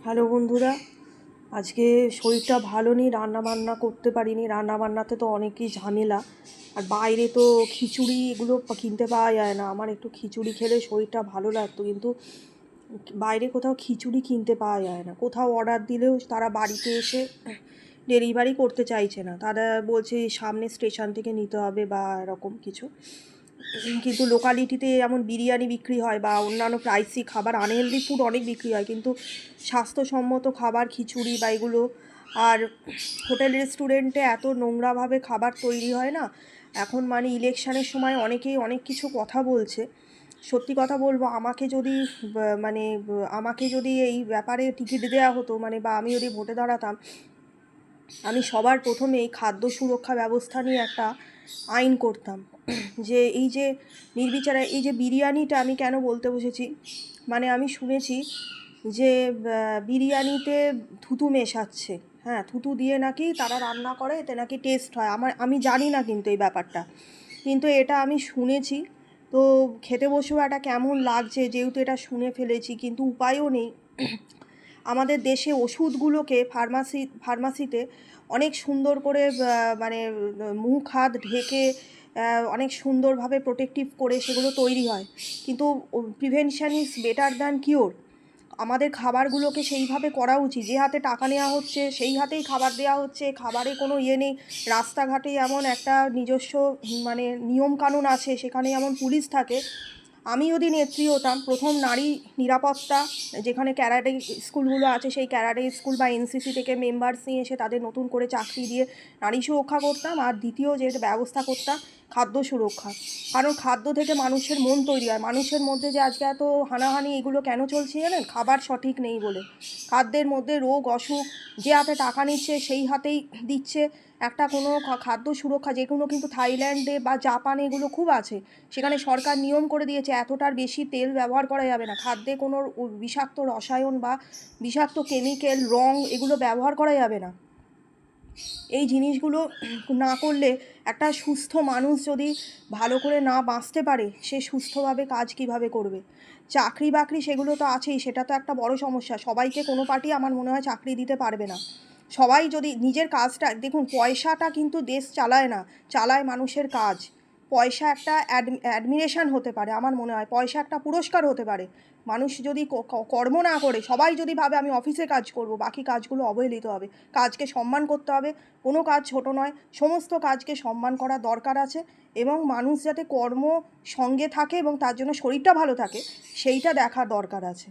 Hello বন্ধুরা, আজকে শরীরটা ভালো নেই, রান্নাবান্না করতে পারিনি। রান্নাবান্নাতে তো অনেকই ঝামেলা, আর বাইরে তো খিচুড়ি এগুলো কিনতে পাওয়া যায় না। আমার একটু খিচুড়ি খেলে শরীরটা ভালো লাগতো, কিন্তু বাইরে কোথাও খিচুড়ি কিনতে পাওয়া যায় না। কোথাও অর্ডার দিলেও তারা বাড়িতে এসে ডেলিভারি করতে চাইছে না, তারা বলছে সামনে স্টেশন থেকে নিতে হবে বা এরকম কিছু। কিন্তু লোকালিটিতে যেমন বিরিয়ানি বিক্রি হয় বা অন্যান্য প্রাইসি খাবার, আনহেলদি ফুড অনেক বিক্রি হয়, কিন্তু স্বাস্থ্যসম্মত খাবার খিচুড়ি বা এগুলো। আর হোটেল রেস্টুরেন্টে এত নোংরাভাবে খাবার তৈরি হয় না এখন, মানে ইলেকশানের সময় অনেকেই অনেক কিছু কথা বলছে। সত্যি কথা বলবো, আমাকে যদি এই ব্যাপারে টিকিট দেওয়া হতো, বা আমি যদি ভোটে দাঁড়াতাম, আমি সবার প্রথমে এই খাদ্য সুরক্ষা ব্যবস্থা নিয়ে একটা আইন করতাম। যে এই যে নির্বিচারে এই যে বিরিয়ানিটা, আমি কেন বলতে বসেছি, আমি শুনেছি যে বিরিয়ানিতে থুতু মেশাচ্ছে। হ্যাঁ, থুতু দিয়ে নাকি তারা রান্না করে, এতে নাকি টেস্ট হয়। আমি জানি না কিন্তু এই ব্যাপারটা, কিন্তু এটা আমি শুনেছি। তো খেতে বসেও এটা কেমন লাগছে, যেহেতু এটা শুনে ফেলেছি, কিন্তু উপায়ও নেই। আমাদের দেশে ওষুধগুলোকে ফার্মাসিতে অনেক সুন্দর করে মুখ হাত ঢেকে অনেক সুন্দরভাবে প্রোটেক্টিভ করে সেগুলো তৈরি হয়, কিন্তু prevention is better than cure. আমাদের খাবারগুলোকে সেইভাবে করা উচিত, যে হাতে টাকা নেওয়া হচ্ছে সেই হাতেই খাবার দেওয়া হচ্ছে, খাবারে কোনো ইয়ে নেই। রাস্তাঘাটে এমন একটা নিজস্ব নিয়মকানুন আছে, সেখানে যেমন পুলিশ থাকে। আমি যদি নেত্রী হতাম, প্রথম নারী নিরাপত্তা, যেখানে ক্যারাটে স্কুলগুলো আছে, সেই ক্যারাটে স্কুল বা এনসিসি থেকে মেম্বার্স নিয়ে এসে তাদের নতুন করে চাকরি দিয়ে নারী সুরক্ষা করতাম। আর দ্বিতীয় যে ব্যবস্থা করতাম, খাদ্য সুরক্ষা। কারণ খাদ্য থেকে মানুষের মন তৈরি হয়। মানুষের মধ্যে যে আজকে এত হানাহানি এগুলো কেন চলছে জানেন? খাবার সঠিক নেই বলে। খাদ্যের মধ্যে রোগ অসুখ, যে হাতে টাকা নিচ্ছে সেই হাতেই দিচ্ছে। একটা কোনো খাদ্য সুরক্ষা, যেগুলো কিন্তু থাইল্যান্ডে বা জাপানে এগুলো খুব আছে। সেখানে সরকার নিয়ম করে দিয়েছে এতটার বেশি তেল ব্যবহার করা যাবে না, খাদ্যে কোনো বিষাক্ত রসায়ন বা বিষাক্ত কেমিক্যাল, রং এগুলো ব্যবহার করা যাবে না। এই জিনিসগুলো না করলে একটা সুস্থ মানুষ যদি ভালো করে না বাঁচতে পারে, সে সুস্থভাবে কাজ কিভাবে করবে? চাকরি বাকরি সেগুলো তো আছেই, সেটা তো একটা বড় সমস্যা। সবাইকে কোনো পার্টি আমার মনে হয় চাকরি দিতে পারবে না। সবাই যদি নিজের কাজটা দেখুন, পয়সাটা কিন্তু দেশ চালায় না, চালায় মানুষের কাজ। পয়সা একটা অ্যাডমিরেশন হতে পারে, আমার মনে হয় পয়সা একটা পুরস্কার হতে পারে। মানুষ যদি কর্ম না করে, সবাই যদি ভাবে আমি অফিসে কাজ করব, বাকি কাজগুলো অবহেলিত হবে। কাজকে সম্মান করতে হবে, কোনো কাজ ছোট নয়, সমস্ত কাজকে সম্মান করা দরকার আছে। এবং মানুষ যাতে কর্ম সঙ্গে থাকে এবং তার জন্য শরীরটা ভালো থাকে, সেইটা দেখার দরকার আছে।